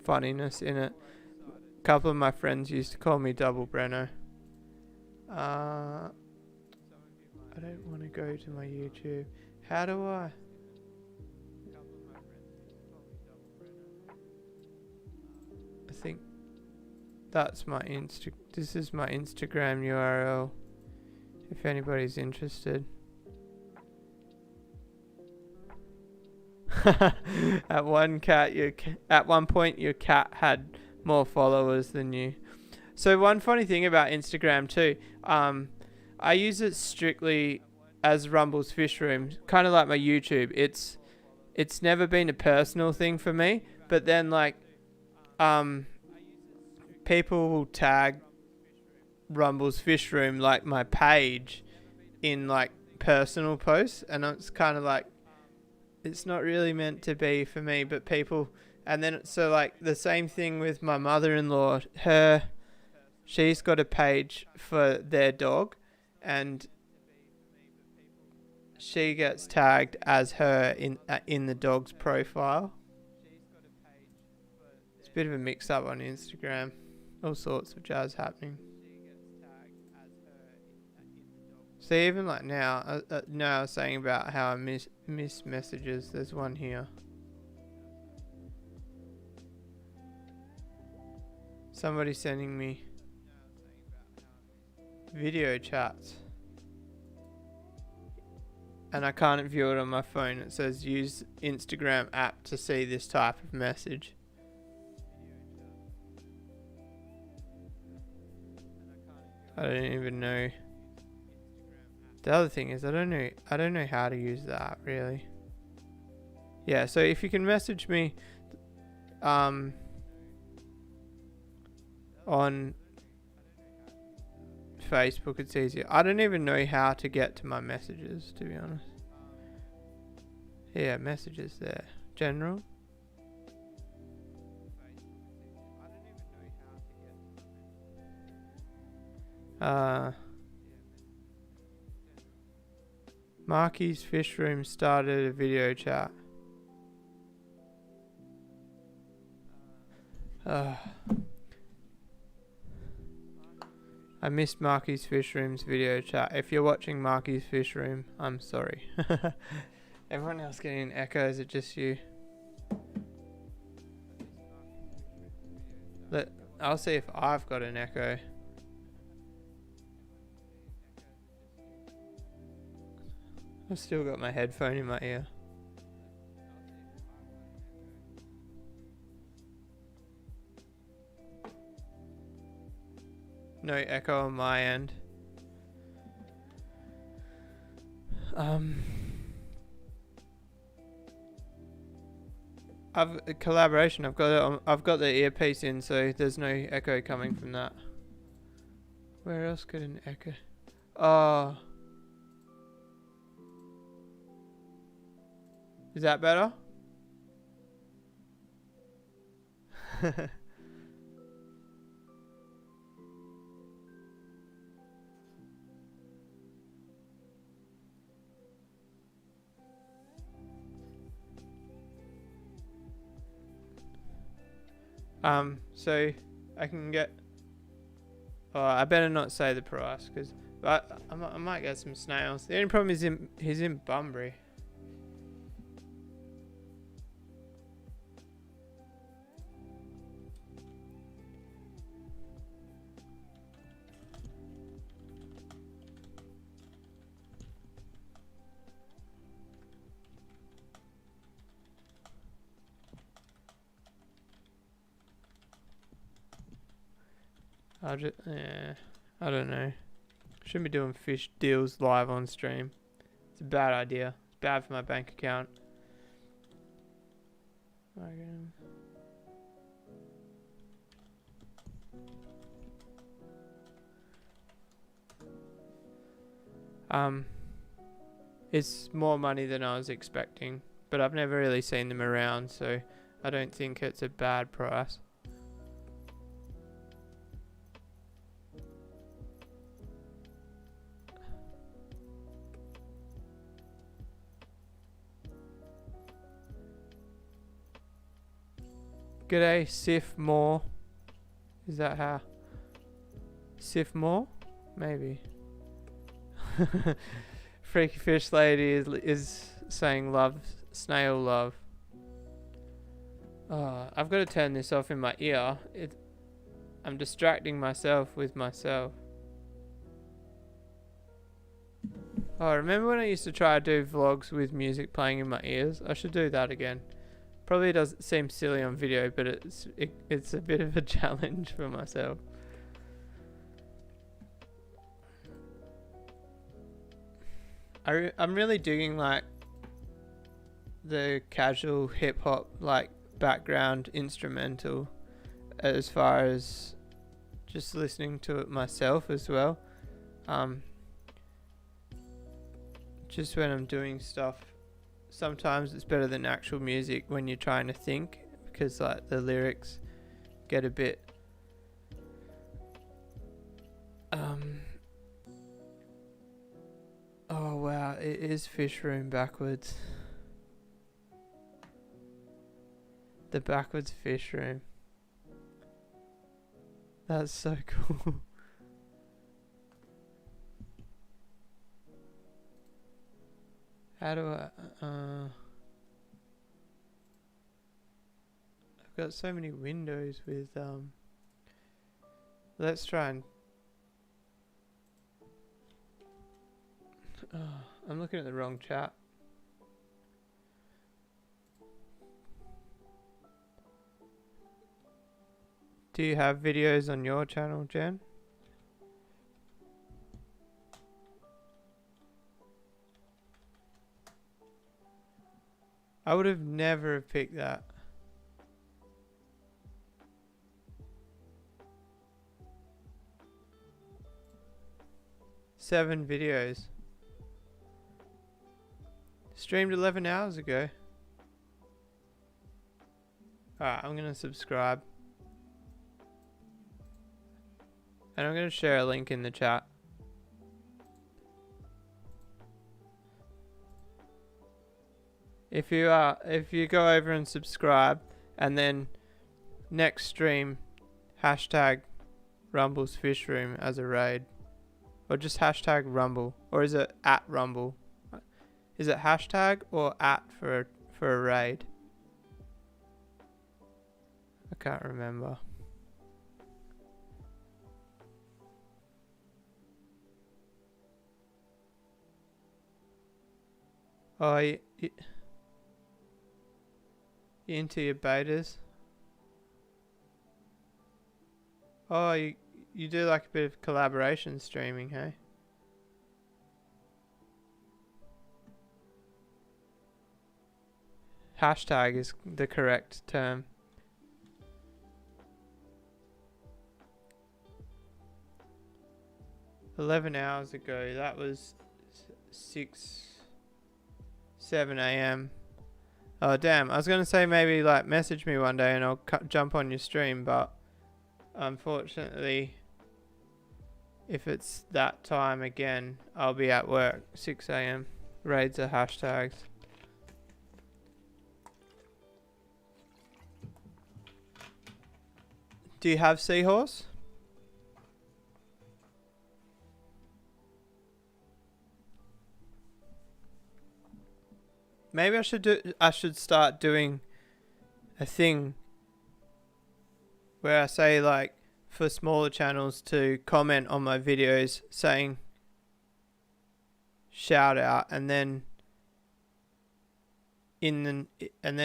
A: funniness in it. A couple of my friends used to call me Double Breno. I don't want to go to my YouTube. How do I? I think that's my this is my Instagram URL. If anybody's interested. At one point your cat had more followers than you. So one funny thing about Instagram too, I use it strictly as Rumble's Fish Room, kind of like my YouTube. It's never been a personal thing for me, but then like people will tag Rumble's Fish Room, like my page, in like personal posts, and it's kind of like it's not really meant to be for me, but people. And then so like the same thing with my mother-in-law. She's got a page for their dog, and she gets tagged as her in the dog's profile. It's a bit of a mix-up on Instagram. All sorts of jazz happening. See, even like now, now I was saying about how I miss messages. There's one here. Somebody sending me video chats. And I can't view it on my phone. It says use Instagram app to see this type of message. I don't even know. The other thing is I don't know how to use the app really. Yeah, so if you can message me on Facebook, it's easier. I don't even know how to get to my messages, to be honest. Yeah, messages there. General. Marky's Fish Room started a video chat. I missed Marky's Fish Room's video chat. If you're watching Marky's Fish Room, I'm sorry. Everyone else getting an echo, is it just you? I'll see if I've got an echo. I've still got my headphone in my ear. No echo on my end. I've a collaboration. I've got the earpiece in, so there's no echo coming from that. Where else could an echo? Oh. Is that better? So I can get. Oh, I better not say the price because But I might get some snails. The only problem is he's in Bunbury. Yeah, I don't know. Shouldn't be doing fish deals live on stream. It's a bad idea. It's bad for my bank account. It's more money than I was expecting, but I've never really seen them around, so I don't think it's a bad price. G'day, Sif Moore. Is that how? Sif Moore? Maybe. Freaky Fish Lady is saying love, snail love. Oh, I've got to turn this off in my ear. I'm distracting myself with myself. Oh, remember when I used to try to do vlogs with music playing in my ears? I should do that again. Probably does seem silly on video, but it's a bit of a challenge for myself. I'm really digging like the casual hip hop like background instrumental, as far as just listening to it myself as well. Just when I'm doing stuff, sometimes it's better than actual music when you're trying to think, because like the lyrics get a bit oh wow, it is Fish Room backwards. The backwards Fish Room. That's so cool. How do I've got so many windows with let's try and I'm looking at the wrong chat. Do you have videos on your channel, Jen? I would have never have picked that. Seven videos. Streamed 11 hours ago. Alright, I'm gonna subscribe. And I'm gonna share a link in the chat. If you go over and subscribe, and then next stream, hashtag Rumble's Fish Room as a raid, or just hashtag Rumble, or is it at Rumble? Is it hashtag or at for a raid? I can't remember. Oh, you into your betas? Oh, you do like a bit of collaboration streaming, hey? Hashtag is the correct term. $11 hours ago, that was 7 a.m. Oh damn, I was gonna say maybe like message me one day and I'll jump on your stream, but unfortunately if it's that time again, I'll be at work. 6 a.m. Raids are hashtags. Do you have Seahorse? maybe I should start doing a thing where I say, like, for smaller channels to comment on my videos saying shout out, and then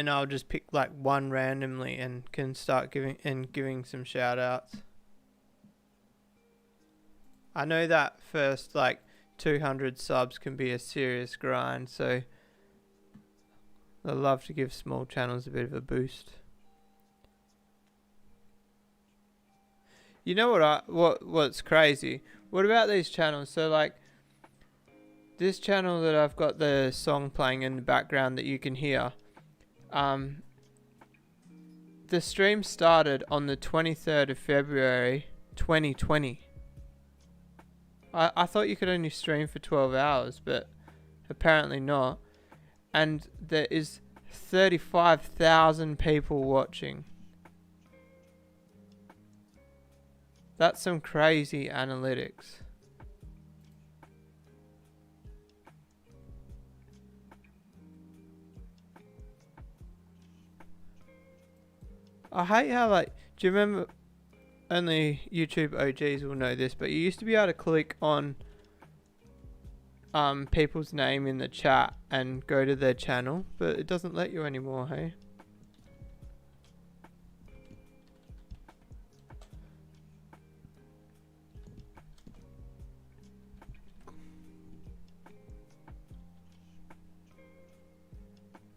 A: I'll just pick like one randomly and can start giving some shout outs. I know that first like 200 subs can be a serious grind, so I love to give small channels a bit of a boost. You know what's crazy? What about these channels? So like this channel that I've got the song playing in the background that you can hear. The stream started on the 23rd of February 2020. I thought you could only stream for 12 hours, but apparently not. And there is 35,000 people watching. That's some crazy analytics. I hate how, like, do you remember, only YouTube OGs will know this, but you used to be able to click on people's name in the chat and go to their channel, but it doesn't let you anymore, hey?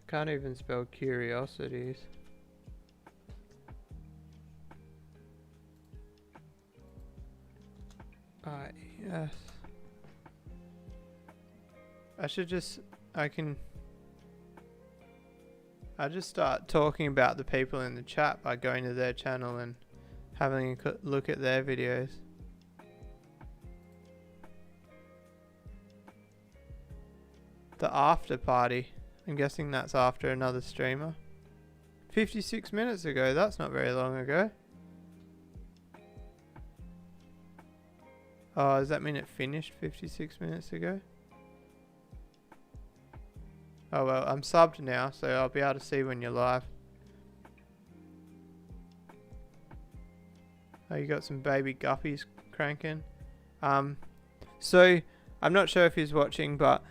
A: Can't even spell curiosities. Yes. I just start talking about the people in the chat by going to their channel and having a look at their videos. The after party. I'm guessing that's after another streamer. 56 minutes ago, that's not very long ago. Oh, does that mean it finished 56 minutes ago? Oh well, I'm subbed now, so I'll be able to see when you're live. Oh, you got some baby guppies cranking. So, I'm not sure if he's watching, but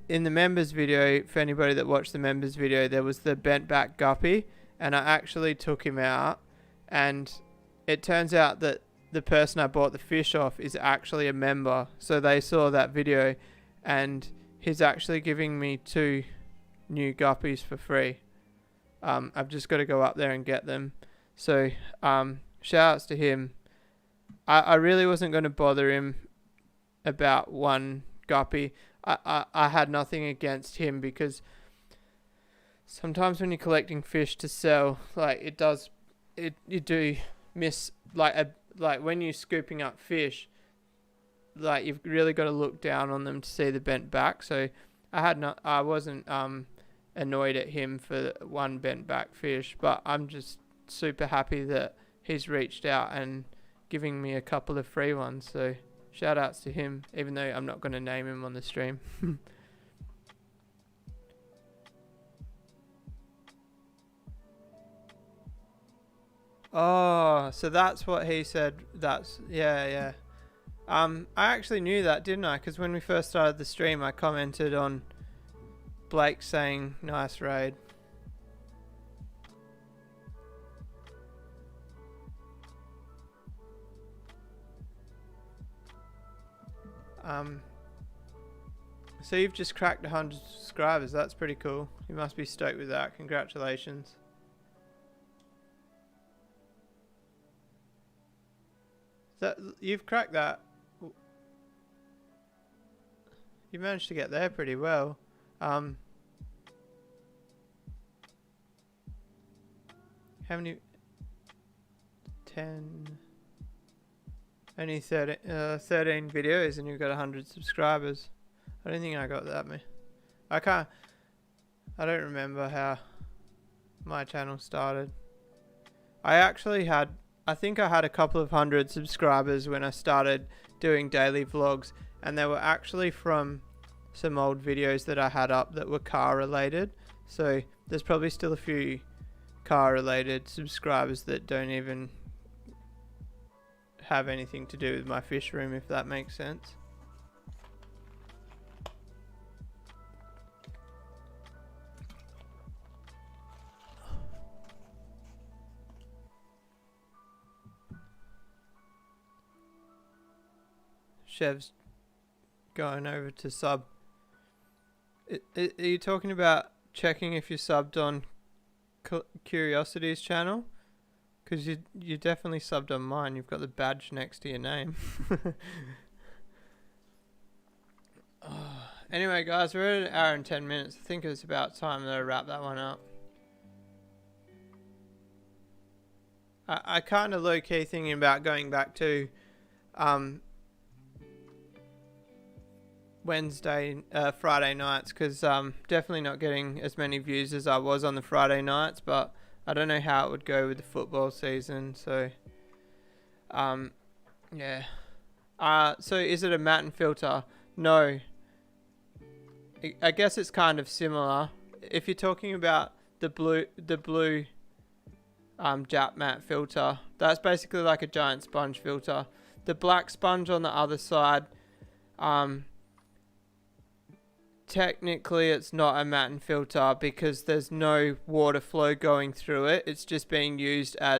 A: in the members video, for anybody that watched the members video, there was the bent back guppy, and I actually took him out, and it turns out that the person I bought the fish off is actually a member. So they saw that video, and he's actually giving me 2 new guppies for free. I've just got to go up there and get them. So shout outs to him. I really wasn't going to bother him about one guppy. I had nothing against him, because sometimes when you're collecting fish to sell, like you do miss like when you're scooping up fish, like you've really got to look down on them to see the bent back. So I wasn't annoyed at him for one bent back fish, but I'm just super happy that he's reached out and giving me a couple of free ones. So shout outs to him, even though I'm not going to name him on the stream. Oh, so that's what he said. Yeah. I actually knew that, didn't I? Because when we first started the stream, I commented on Blake saying, nice raid. So you've just cracked 100 subscribers. That's pretty cool. You must be stoked with that. Congratulations. You've cracked that. You managed to get there pretty well. How many? 10. Only 13 videos and you've got 100 subscribers. I don't think I got that many. I don't remember how my channel started. I think I had a couple of 100 subscribers when I started doing daily vlogs, and they were actually from some old videos that I had up that were car related. So there's probably still a few car related subscribers that don't even have anything to do with my fish room, if that makes sense. Chev's going over to sub. Are you talking about checking if you're subbed on Curiosity's channel? Because you definitely subbed on mine. You've got the badge next to your name. Anyway, guys, we're at 1 hour and 10 minutes. I think it's about time that I wrap that one up. I kind of low-key thinking about going back to Friday nights, because definitely not getting as many views as I was on the Friday nights, but I don't know how it would go with the football season. So yeah. So is it a matte and filter? No. I guess it's kind of similar. If you're talking about the blue Jap matte filter, that's basically like a giant sponge filter. The black sponge on the other side, technically it's not a matte and filter because there's no water flow going through it. It's just being used as